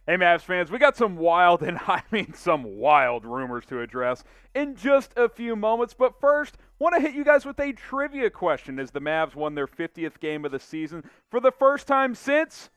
Hey, Mavs fans, we got some wild, and I mean some wild rumors to address in just a few moments. But first, want to hit you guys with a trivia question as the Mavs won their 50th game of the season for the first time since...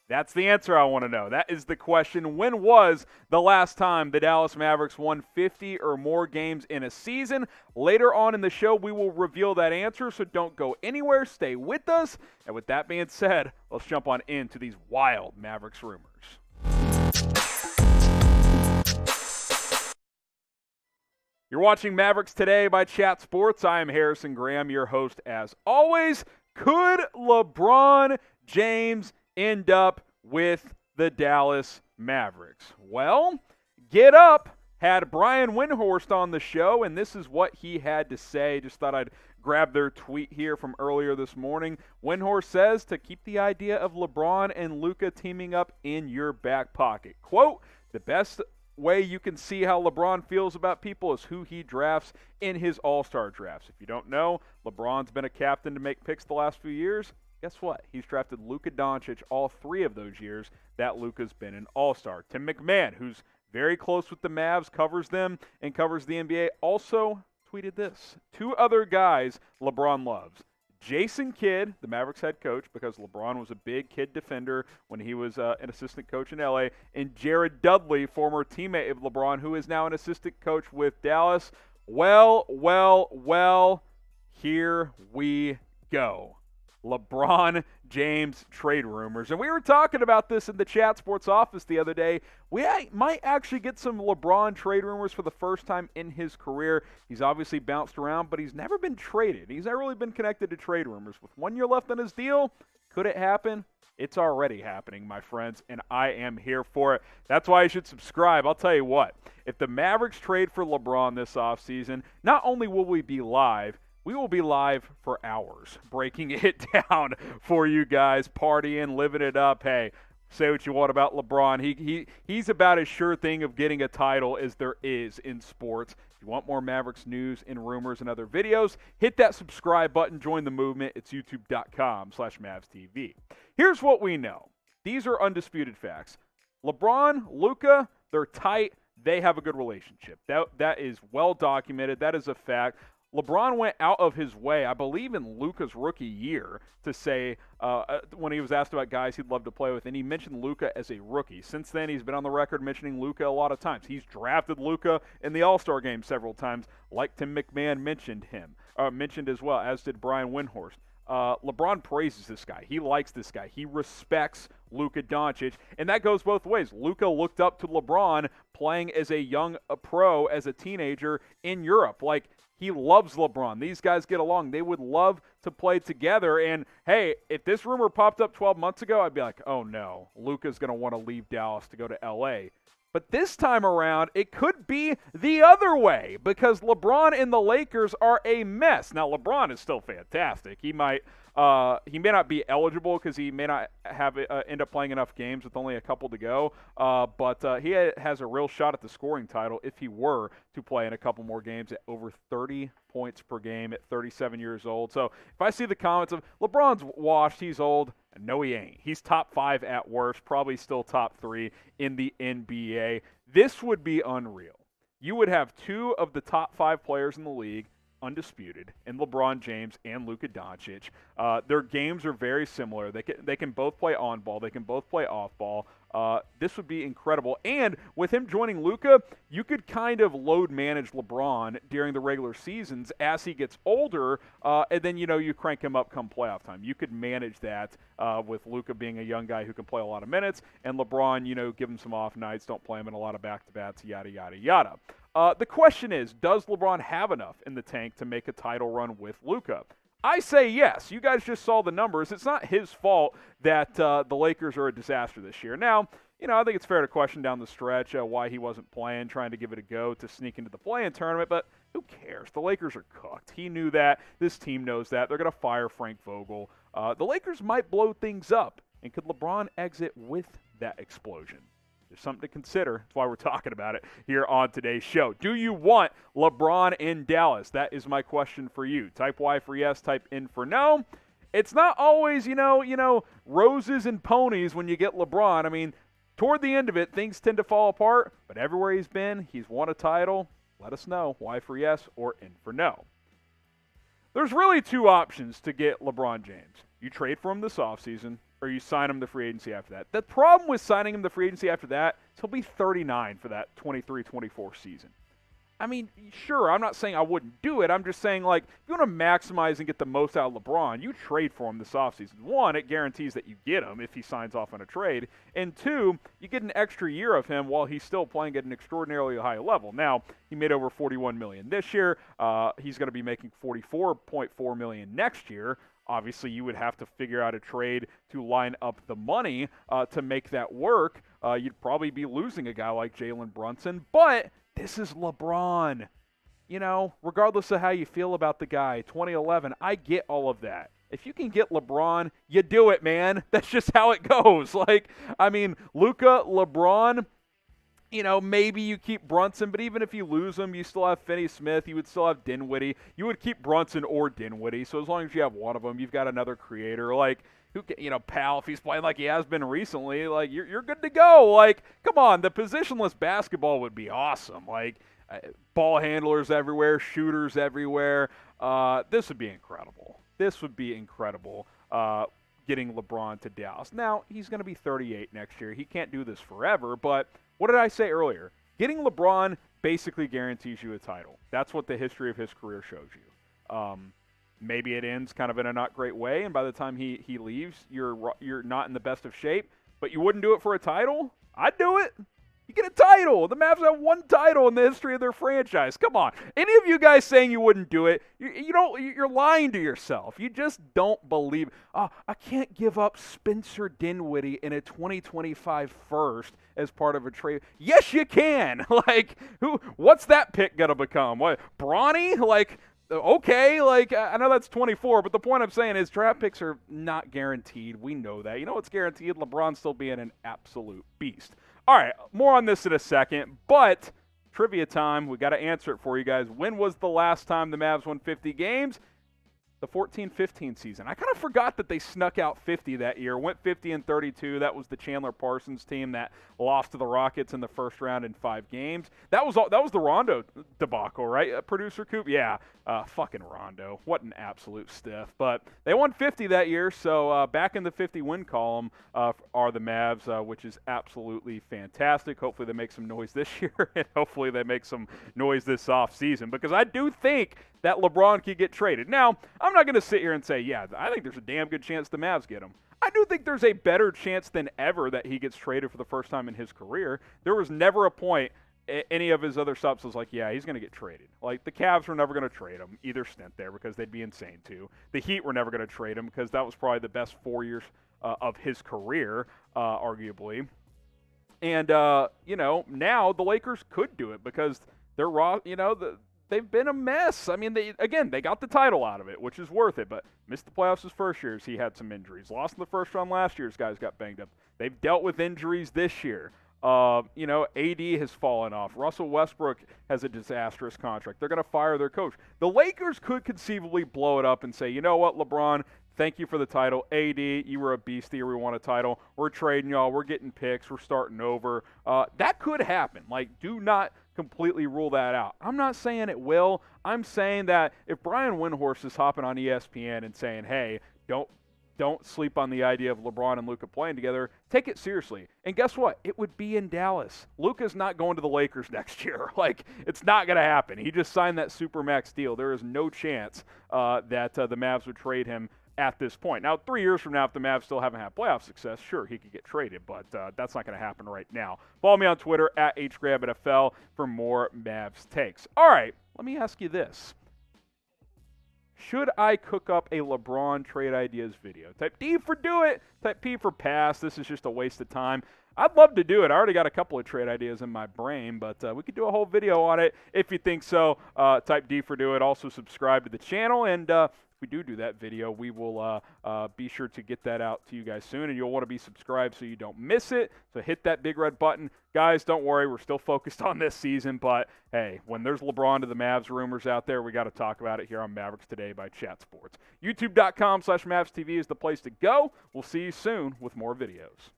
That's the answer I want to know. That is the question. When was the last time the Dallas Mavericks won 50 or more games in a season? Later on in the show, we will reveal that answer, so don't go anywhere. Stay with us. And with that being said, let's jump on into these wild Mavericks rumors. You're watching Mavericks Today by Chat Sports. I am Harrison Graham, your host as always. Could LeBron James end up with the Dallas Mavericks? Well, Get Up had Brian Windhorst on the show, and this is what he had to say. Just thought I'd grab their tweet here from earlier this morning. Windhorst says to keep the idea of LeBron and Luka teaming up in your back pocket. Quote, the best way you can see how LeBron feels about people is who he drafts in his all-star drafts. If you don't know, LeBron's been a captain to make picks the last few years. Guess what? He's drafted Luka Doncic all 3 of those years that Luka's been an all-star. Tim MacMahon, who's very close with the Mavs, covers them and covers the NBA, also tweeted this. 2 other guys LeBron loves. Jason Kidd, the Mavericks head coach, because LeBron was a big Kidd defender when he was an assistant coach in LA, and Jared Dudley, former teammate of LeBron, who is now an assistant coach with Dallas. Well, here we go. LeBron James trade rumors. And we were talking about this in the Chat Sports office the other day. We might actually get some LeBron trade rumors for the first time in his career. He's obviously bounced around, but he's never been traded. He's never really been connected to trade rumors. With 1 year left on his deal, could it happen? It's already happening, my friends, and I am here for it. That's why you should subscribe. I'll tell you what, if the Mavericks trade for LeBron this offseason, not only will we be live, we will be live for hours, breaking it down for you guys, partying, living it up. Hey, say what you want about LeBron. He's about as sure thing of getting a title as there is in sports. If you want more Mavericks news and rumors and other videos, hit that subscribe button, join the movement. It's youtube.com/MavsTV. Here's what we know. These are undisputed facts. LeBron, Luka, they're tight. They have a good relationship. That is well documented. That is a fact. LeBron went out of his way, I believe in Luka's rookie year, to say when he was asked about guys he'd love to play with, and he mentioned Luka as a rookie. Since then, he's been on the record mentioning Luka a lot of times. He's drafted Luka in the All-Star game several times, like Tim MacMahon mentioned as well, as did Brian Windhorst. LeBron praises this guy. He likes this guy. He respects Luka Doncic, and that goes both ways. Luka looked up to LeBron playing as a young pro, as a teenager in Europe. He loves LeBron. These guys get along. They would love to play together. And, hey, if this rumor popped up 12 months ago, I'd be like, oh, no, Luka's going to want to leave Dallas to go to L.A. But this time around, it could be the other way because LeBron and the Lakers are a mess. Now, LeBron is still fantastic. He may not be eligible because he may not have end up playing enough games with only a couple to go. But he has a real shot at the scoring title if he were to play in a couple more games at over 30 points per game at 37 years old. So if I see the comments of LeBron's washed, he's old, no, he ain't. He's top 5 at worst, probably still top 3 in the NBA. This would be unreal. You would have 2 of the top 5 players in the league undisputed, and LeBron James and Luka Doncic. Their games are very similar. They can both play on ball. They can both play off ball. This would be incredible. And with him joining Luka, you could kind of load manage LeBron during the regular seasons as he gets older, and then, you crank him up come playoff time. You could manage that with Luka being a young guy who can play a lot of minutes, and LeBron, give him some off nights, don't play him in a lot of back-to-backs, yada, yada, yada. The question is, does LeBron have enough in the tank to make a title run with Luka? I say yes. You guys just saw the numbers. It's not his fault that the Lakers are a disaster this year. Now, I think it's fair to question down the stretch why he wasn't playing, trying to give it a go to sneak into the play-in tournament, but who cares? The Lakers are cooked. He knew that. This team knows that. They're going to fire Frank Vogel. The Lakers might blow things up, and could LeBron exit with that explosion? There's something to consider. That's why we're talking about it here on today's show. Do you want LeBron in Dallas? That is my question for you. Type Y for yes, type N for no. It's not always, roses and ponies when you get LeBron. I mean, Toward the end of it, things tend to fall apart, but everywhere he's been, he's won a title. Let us know. Y for yes or N for no. There's really two options to get LeBron James. You trade for him this offseason, or you sign him to free agency after that. The problem with signing him to free agency after that is he'll be 39 for that 23-24 season. I mean, sure, I'm not saying I wouldn't do it. I'm just saying, like, if you want to maximize and get the most out of LeBron, you trade for him this offseason. One, it guarantees that you get him if he signs off on a trade. And two, you get an extra year of him while he's still playing at an extraordinarily high level. Now, he made over $41 million this year. He's going to be making $44.4 million next year. Obviously, you would have to figure out a trade to line up the money to make that work. You'd probably be losing a guy like Jalen Brunson, but this is LeBron. You know, regardless of how you feel about the guy, 2011, I get all of that. If you can get LeBron, you do it, man. That's just how it goes. Like, I mean, Luka, LeBron, you know, maybe you keep Brunson, but even if you lose him, you still have Finney-Smith. You would still have Dinwiddie. You would keep Brunson or Dinwiddie. So as long as you have one of them, you've got another creator. Like, who can, you know, Powell, if he's playing like he has been recently, like, you're good to go. Like, come on, the positionless basketball would be awesome. Like, ball handlers everywhere, shooters everywhere. This would be incredible. This would be incredible. Getting LeBron to Dallas. Now, he's going to be 38 next year. He can't do this forever, but what did I say earlier? Getting LeBron basically guarantees you a title. That's what the history of his career shows you. Maybe it ends kind of in a not great way, and by the time he leaves, you're not in the best of shape, but you wouldn't do it for a title? I'd do it. You get a title. The Mavs have one title in the history of their franchise. Come on. Any of you guys saying you wouldn't do it, you're lying to yourself. You just don't believe. Oh, I can't give up Spencer Dinwiddie in a 2025 first as part of a trade. Yes, you can. Like, what's that pick going to become? What, Bronny? Like, okay, like, I know that's 24, but the point I'm saying is draft picks are not guaranteed. We know that. You know what's guaranteed? LeBron still being an absolute beast. All right, more on this in a second, but trivia time. We got to answer it for you guys. When was the last time the Mavs won 50 games? The 14-15 season. I kind of forgot that they snuck out 50 that year. Went 50-32. That was the Chandler Parsons team that lost to the Rockets in the first round in 5 games. That was the Rondo debacle, right? Producer Coop? Yeah. Fucking Rondo. What an absolute stiff. But they won 50 that year, so back in the 50-win column are the Mavs, which is absolutely fantastic. Hopefully they make some noise this year, and hopefully they make some noise this offseason, because I do think that LeBron could get traded. Now, I'm not going to sit here and say, yeah, I think there's a damn good chance the Mavs get him. I do think there's a better chance than ever that he gets traded for the first time in his career. There was never a point any of his other subs was like, yeah, he's going to get traded. Like, the Cavs were never going to trade him either stint there because they'd be insane too. The Heat were never going to trade him because that was probably the best 4 years of his career, arguably. And, you know, now the Lakers could do it because they're raw, you know, they've been a mess. I mean, they got the title out of it, which is worth it, but missed the playoffs his first year as he had some injuries. Lost in the first round last year as guys got banged up. They've dealt with injuries this year. You know, AD has fallen off. Russell Westbrook has a disastrous contract. They're going to fire their coach. The Lakers could conceivably blow it up and say, you know what, LeBron, thank you for the title. AD, you were a beast here. We won a title. We're trading y'all. We're getting picks. We're starting over. That could happen. Like, do not completely rule that out. I'm not saying it will. I'm saying that if Brian Windhorst is hopping on ESPN and saying, hey, don't sleep on the idea of LeBron and Luka playing together, take it seriously. And guess what? It would be in Dallas. Luka's not going to the Lakers next year. Like, it's not going to happen. He just signed that Supermax deal. There is no chance that the Mavs would trade him at this point. Now, 3 years from now, if the Mavs still haven't had playoff success, sure, he could get traded, but that's not going to happen right now. Follow me on Twitter at HGrabNFL for more Mavs takes. All right, let me ask you this. Should I cook up a LeBron trade ideas video? Type D for do it. Type P for pass. This is just a waste of time. I'd love to do it. I already got a couple of trade ideas in my brain, but we could do a whole video on it if you think so. Type D for do it. Also subscribe to the channel, and if we do that video, we will be sure to get that out to you guys soon, and you'll want to be subscribed so you don't miss it. So hit that big red button. Guys, don't worry. We're still focused on this season, but hey, when there's LeBron to the Mavs rumors out there, we got to talk about it here on Mavericks Today by Chat Sports. YouTube.com/MavsTV is the place to go. We'll see you soon with more videos.